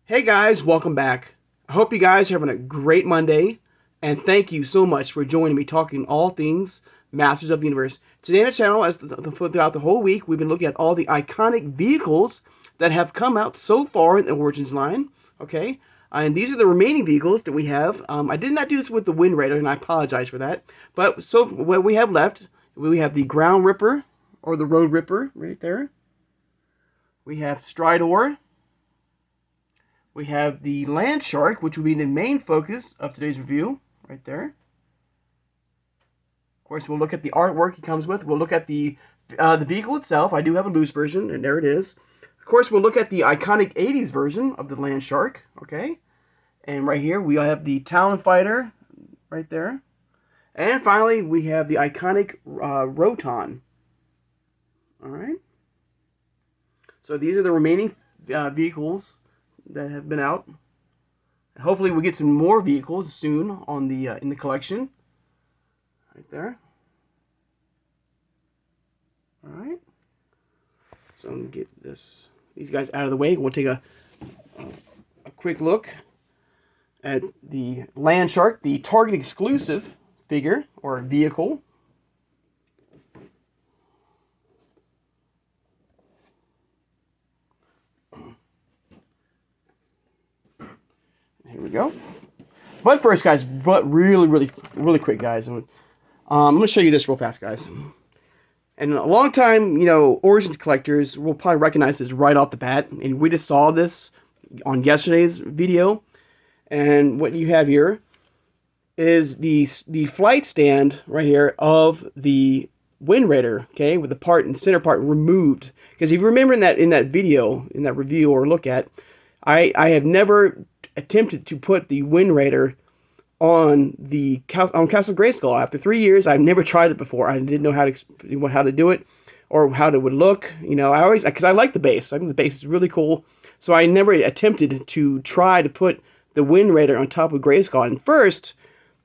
Hey guys, welcome back. I hope you guys are having a great Monday, and thank you so much for joining me talking all things Masters of the Universe. Today on the channel, throughout the whole week, we've been looking at all the iconic vehicles that have come out so far in the Origins line. Okay, and these are the remaining vehicles that we have. I did not do this with the Wind Raider, and I apologize for that. But so what we have left, we have the Ground Ripper or the Road Ripper right there. We have Stridor. We have the Land Shark, which will be the main focus of today's review, right there. Of course, we'll look at the artwork it comes with. We'll look at the vehicle itself. I do have a loose version, and there it is. Of course, we'll look at the iconic 80s version of the Land Shark, okay? And right here, we have the Talon Fighter, right there. And finally, we have the iconic Roton. All right? So these are the remaining vehicles that have been out. Hopefully we'll get some more vehicles soon on the in the collection. Right there. Alright. So I'm gonna get these guys out of the way. We'll take a quick look at the Land Shark, the Target exclusive figure or vehicle. Here we go. But first, guys, really quick, guys. I'm going to show you this real fast, guys. And a long time, Origins collectors will probably recognize this right off the bat. And we just saw this on yesterday's video. And what you have here is the flight stand right here of the Wind Raider, okay, with the center part removed. Because if you remember in that video, in that review or look at, I have never attempted to put the Wind Raider on Castle Grayskull. After 3 years, I've never tried it before. I didn't know how to do it or how it would look. Because I like the base. I think the base is really cool. So I never attempted to try to put the Wind Raider on top of Grayskull. And first,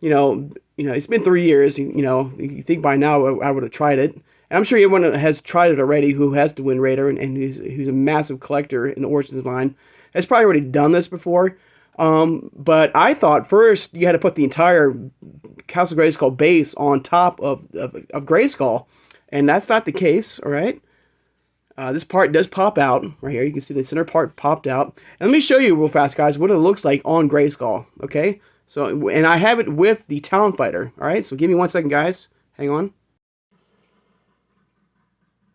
it's been 3 years. You think by now I would have tried it. And I'm sure everyone has tried it already who has the Wind Raider and who's a massive collector in the Origins line has probably already done this before. But I thought first you had to put the entire Castle Grayskull base on top of Grayskull, and that's not the case. All right, this part does pop out right here. You can see the center part popped out. And let me show you real fast, guys, what it looks like on Grayskull. Okay, so and I have it with the Talon Fighter. All right, so give me 1 second, guys. Hang on.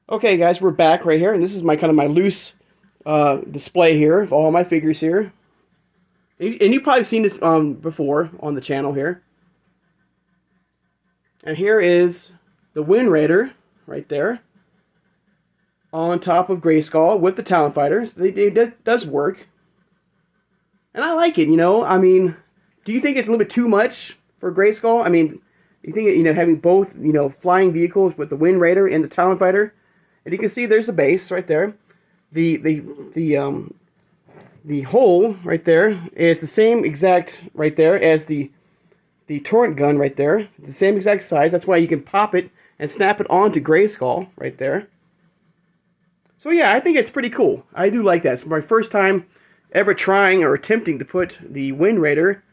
Okay, guys, we're back right here, and this is my my loose display here of all my figures here. And you've probably seen this before on the channel here. And here is the Wind Raider right there on top of Grayskull with the Talon Fighters. It does work. And I like it, I mean, do you think it's a little bit too much for Grayskull? I mean, you think, having both, flying vehicles with the Wind Raider and the Talon Fighter? And you can see there's the base right there. The hole right there is the same exact right there as the torrent gun right there. It's the same exact size. That's why you can pop it and snap it onto Grayskull right there. So yeah, I think it's pretty cool. I do like that. It's my first time ever trying or attempting to put the Wind Raider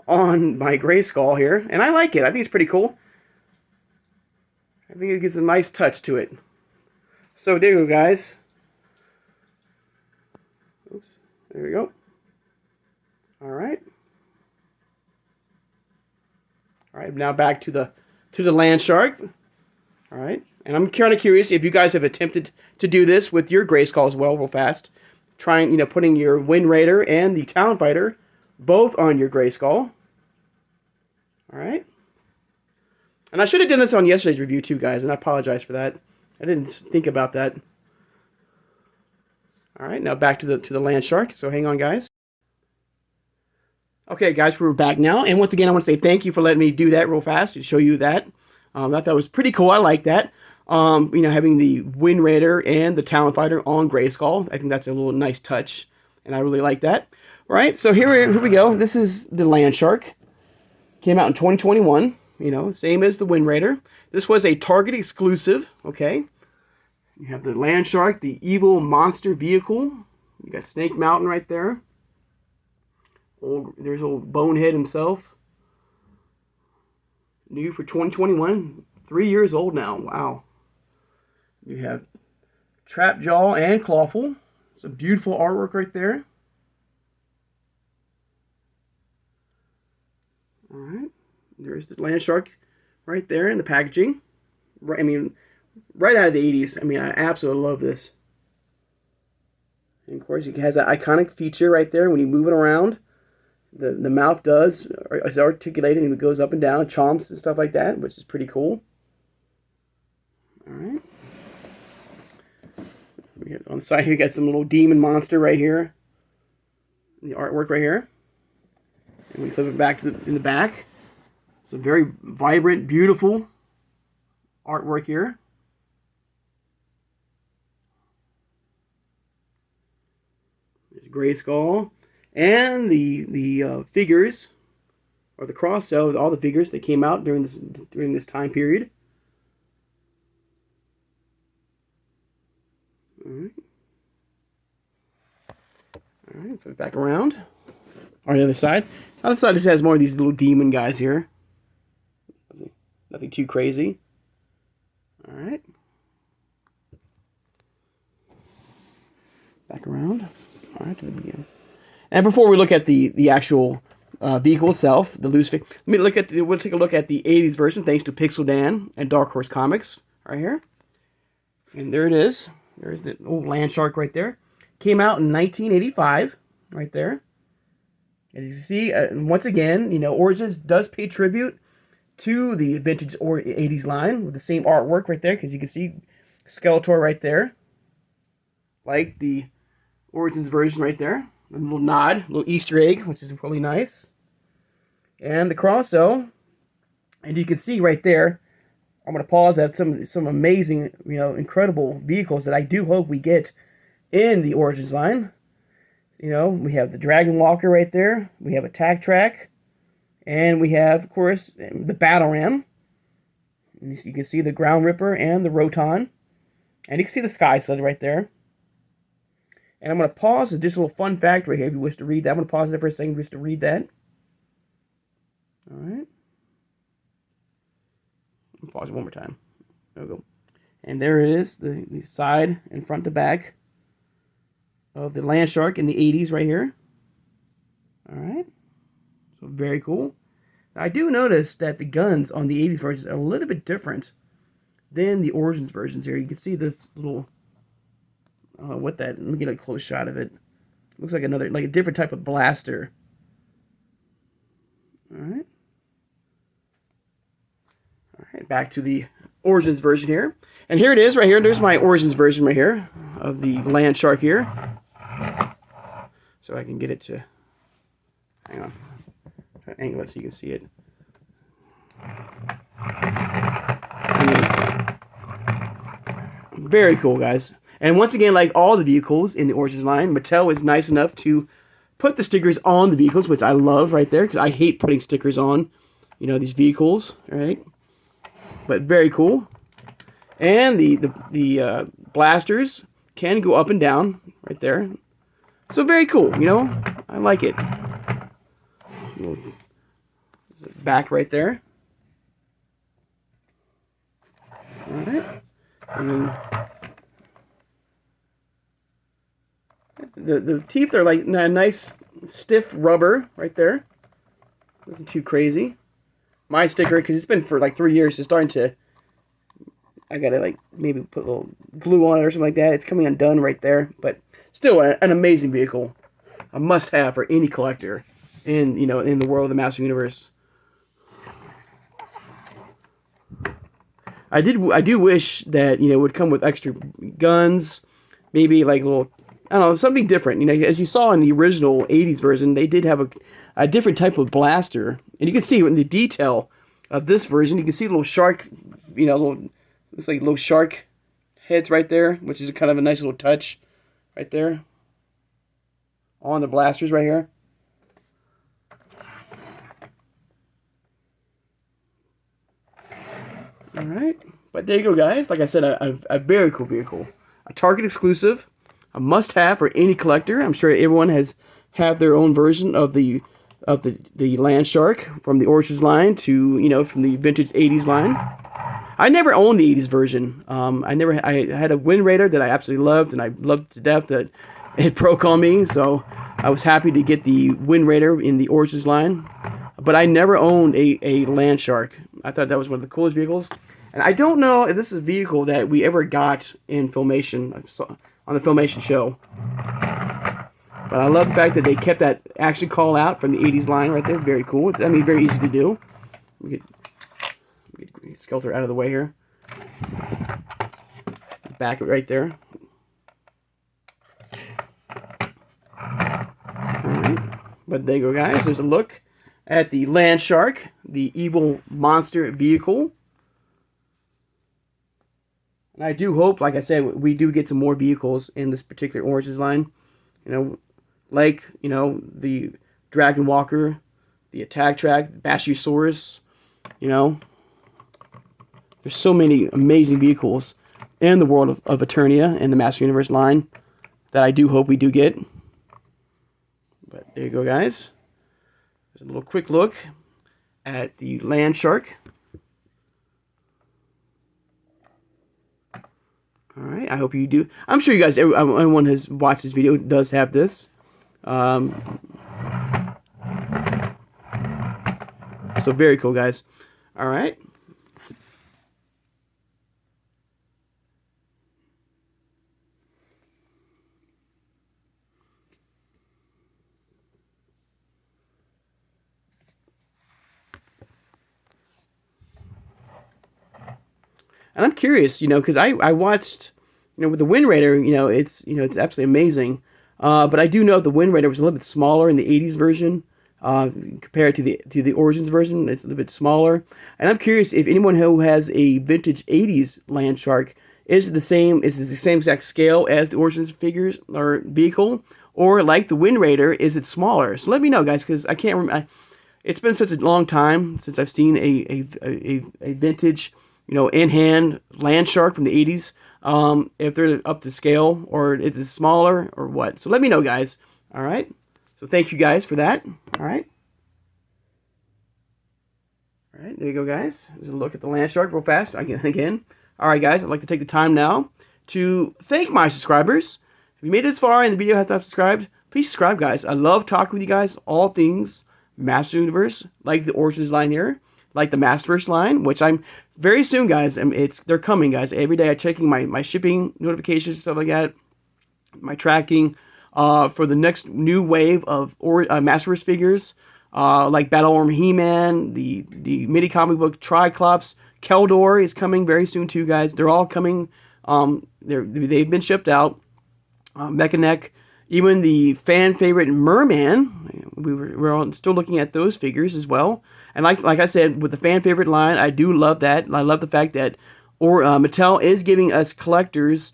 on my Grayskull here, and I like it. I think it's pretty cool. I think it gives a nice touch to it. So there you go, guys. Oops. There we go. All right. All right, now back to the Land Shark. All right. And I'm kind of curious if you guys have attempted to do this with your Grayskull as well, real fast. Trying, putting your Wind Raider and the Talon Fighter both on your Grayskull. All right. And I should have done this on yesterday's review too, guys, and I apologize for that. I didn't think about that. All right, now back to the Land Shark. So hang on, guys. Okay, guys, we're back now. And once again, I want to say thank you for letting me do that real fast to show you that. I thought that was pretty cool. I like that. Having the Wind Raider and the Talon Fighter on Grayskull. I think that's a little nice touch, and I really like that. All right, so here we go. This is the Land Shark. Came out in 2021. Same as the Wind Raider. This was a Target exclusive, okay? You have the Land Shark, the evil monster vehicle. You got Snake Mountain right there. There's old Bonehead himself. New for 2021. 3 years old now. Wow. You have Trapjaw and Clawful. It's a beautiful artwork right there. All right. There's the land shark right there in the packaging. Right, I mean, right out of the 80s. I mean, I absolutely love this. And of course, it has that iconic feature right there. When you move it around, the mouth is articulated and it goes up and down, chomps and stuff like that, which is pretty cool. All right. On the side here, you got some little demon monster right here. The artwork right here. And we flip it back to in the back. It's a very vibrant, beautiful artwork here. There's Gray Skull. And the figures, or the cross sell with all the figures that came out during this time period. Alright. Alright, put it back around. On the other side. The other side just has more of these little demon guys here. Nothing too crazy. Alright. Back around. Alright, to the beginning. And before we look at the actual vehicle itself, the loose figure, we'll take a look at the 80s version, thanks to Pixel Dan and Dark Horse Comics, right here. And there it is. There's the old land shark right there. Came out in 1985, right there. As you can see, once again, you know, Origins does pay tribute to the vintage 80s line with the same artwork right there, because you can see Skeletor right there, like the Origins version right there. A little nod, a little Easter egg, which is really nice. And the Crosso, and you can see right there, I'm going to pause at some amazing, you know, incredible vehicles that I do hope we get in the Origins line. You know, we have the Dragon Walker right there. We have a Tag Track. And we have, of course, the Battle Ram. And you can see the Ground Ripper and the Roton. And you can see the Sky Sled right there. And I'm going to pause. There's just a little fun fact right here if you wish to read that. I'm going to pause there for a second just to read that. All right. Pause it one more time. There we go. And there it is, the side and front to back of the Land Shark in the 80s right here. All right. So very cool. Now, I do notice that the guns on the 80s versions are a little bit different than the Origins versions here. You can see this little... let me get a close shot of it. Looks like a different type of blaster. Alright. Alright, back to the Origins version here. And here it is right here. There's my Origins version right here of the Land Shark here. So I can get it to... Hang on. Try to angle it so you can see it. Very cool, guys. And once again, like all the vehicles in the Origins line, Mattel is nice enough to put the stickers on the vehicles, which I love right there, because I hate putting stickers on, you know, these vehicles, right? But very cool. And the blasters can go up and down right there. So very cool, you know? I like it. Back right there. All right. And then... The teeth are like a nice stiff rubber right there. Nothing too crazy. My sticker, because it's been for like 3 years, it's starting to... I gotta like maybe put a little glue on it or something like that. It's coming undone right there. But still an amazing vehicle. A must-have for any collector in, you know, in the world of the Master Universe. I do wish that, you know, it would come with extra guns, maybe like little... I don't know, something different. You know, as you saw in the original 80s version, they did have a different type of blaster. And you can see in the detail of this version, you can see a little shark, you know, looks like little shark heads right there, which is kind of a nice little touch right there on the blasters right here. All right. But there you go, guys. Like I said, a very cool vehicle. A Target exclusive. A must-have for any collector. I'm sure everyone have their own version of the of the Land Shark from the Origins line to, you know, from the vintage 80s line. I never owned the 80s version. I had a Wind Raider that I absolutely loved, and I loved it to death that it broke on me, so I was happy to get the Wind Raider in the Origins line. But I never owned a Land Shark. I thought that was one of the coolest vehicles. And I don't know if this is a vehicle that we ever got in Filmation, on the Filmation show. But I love the fact that they kept that action call out from the 80s line right there. Very cool. It's, I mean, very easy to do. Get Skelter out of the way here. Back it right there. Alright. But there you go, guys. There's a look at the Land Shark, the evil monster vehicle. And I do hope, like I said, we do get some more vehicles in this particular Origins line. You know, like, you know, the Dragon Walker, the Attack Track, the Bashusaurus, you know. There's so many amazing vehicles in the world of Eternia and the Master Universe line that I do hope we do get. But there you go, guys. There's a little quick look at the Land Shark. Alright, I hope you do. I'm sure you guys, everyone has watched this video, does have this. So very cool, guys. Alright. And I'm curious, you know, because I watched, you know, with the Wind Raider, it's absolutely amazing. But I do know the Wind Raider was a little bit smaller in the 80s version compared to the Origins version. It's a little bit smaller. And I'm curious if anyone who has a vintage 80s Land Shark is the same exact scale as the Origins figures or vehicle, or like the Wind Raider, is it smaller? So let me know, guys, because I can't remember. It's been such a long time since I've seen a vintage, you know, in-hand Land Shark from the 80s, if they're up to scale, or is it smaller, or what. So let me know, guys. All right? So thank you, guys, for that. All right? All right, there you go, guys. There's a look at the Land Shark real fast. Again. All right, guys, I'd like to take the time now to thank my subscribers. If you made it this far and the video has not subscribed, please subscribe, guys. I love talking with you guys, all things Master Universe, like the Origins line here, like the Masterverse line, which I'm very soon, guys. They're coming, guys. Every day I'm checking my shipping notifications, stuff like that, my tracking for the next new wave of Masterverse figures, like Battle Armor He-Man, the mini comic book Triclops, Keldor is coming very soon too, guys. They're all coming. They've been shipped out. Mechanic, even the fan favorite Merman. We're still looking at those figures as well. And like I said, with the fan favorite line, I do love that. I love the fact that Mattel is giving us collectors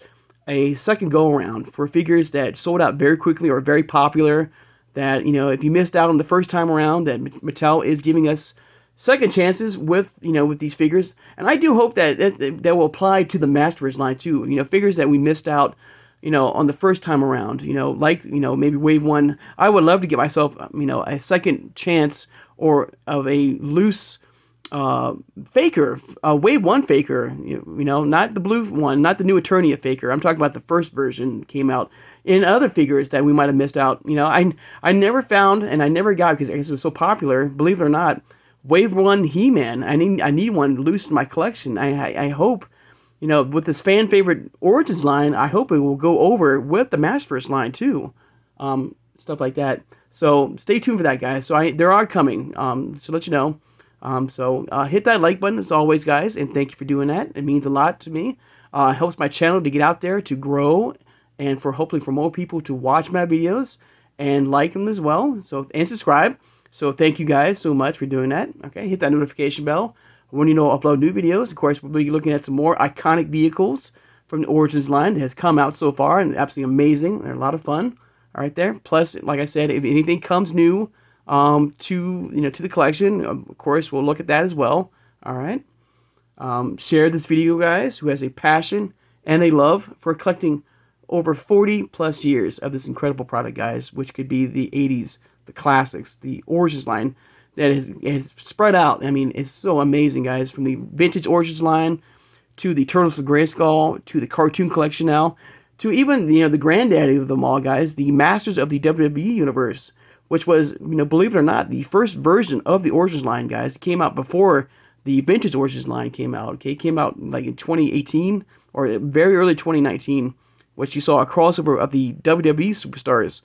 a second go around for figures that sold out very quickly or very popular. That, you know, if you missed out on the first time around, that Mattel is giving us second chances with, you know, with these figures. And I do hope that will apply to the Masterverse line too. You know, figures that we missed out, you know, on the first time around. You know, like, you know, maybe Wave 1. I would love to give myself, you know, a second chance or of a loose faker, Wave 1 faker, you know, not the blue one, not the new Eternia faker. I'm talking about the first version came out in other figures that we might have missed out. You know, I never found, and I never got, because I guess it was so popular, believe it or not, Wave 1 He-Man. I need one loose in my collection. I hope, you know, with this fan favorite Origins line, I hope it will go over with the Masterverse line too. Stuff like that. So stay tuned for that, guys. So they are coming. To let you know. So hit that like button as always, guys, and thank you for doing that. It means a lot to me. It helps my channel to get out there, to grow, and hopefully for more people to watch my videos and like them as well. So, and subscribe. So thank you guys so much for doing that. Okay, hit that notification bell when you know I upload new videos. Of course, we'll be looking at some more iconic vehicles from the Origins line that has come out so far, and absolutely amazing. They're a lot of fun. All right, there. Plus, like I said, if anything comes new to the collection, of course, we'll look at that as well. All right. Share this video, guys, who has a passion and a love for collecting over 40 plus years of this incredible product, guys, which could be the 80s, the classics, the Origins line that is spread out. I mean, it's so amazing, guys. From the vintage Origins line to the Turtles of Grayskull to the cartoon collection now to even the granddaddy of them all, guys, the Masters of the WWE Universe, which was, believe it or not, the first version of the Origins line, guys. It came out before the vintage Origins line came out. Okay, it came out like in 2018 or very early 2019, which you saw a crossover of the WWE superstars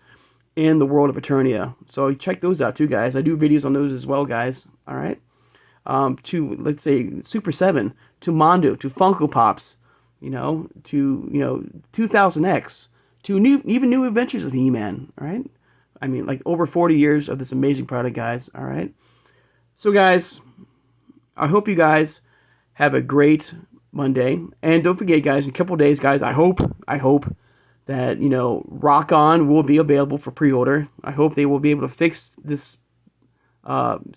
in the world of Eternia. So check those out too, guys. I do videos on those as well, guys. All right. To, let's say, Super 7, to Mondo, to Funko Pops, to 2000X, to even new adventures of He-Man. All right. I mean, like over 40 years of this amazing product, guys. All right. So, guys, I hope you guys have a great Monday. And don't forget, guys, in a couple of days, guys, I hope that, Rock On will be available for pre-order. I hope they will be able to fix this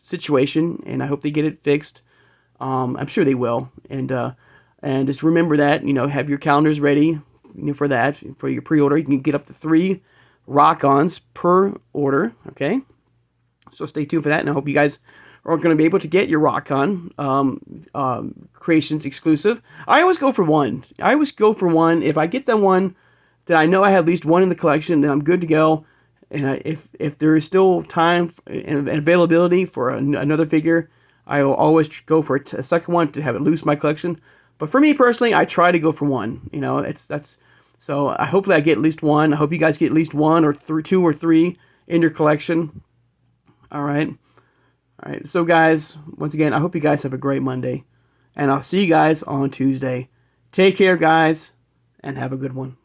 situation, and I hope they get it fixed. I'm sure they will. And just remember that, have your calendars ready, for that, for your pre-order. You can get up to 3 Rock-Ons per order, okay? So stay tuned for that, and I hope you guys are going to be able to get your Rock-On Creations exclusive. I always go for one. If I get that one, then I know I have at least one in the collection, then I'm good to go. And if there is still time and availability for another figure, I will always go for a second one to have it loose my collection. But for me personally, I try to go for one. So I hopefully I get at least one. I hope you guys get at least one or 2 or 3 in your collection. All right. So guys, once again, I hope you guys have a great Monday, and I'll see you guys on Tuesday. Take care, guys, and have a good one.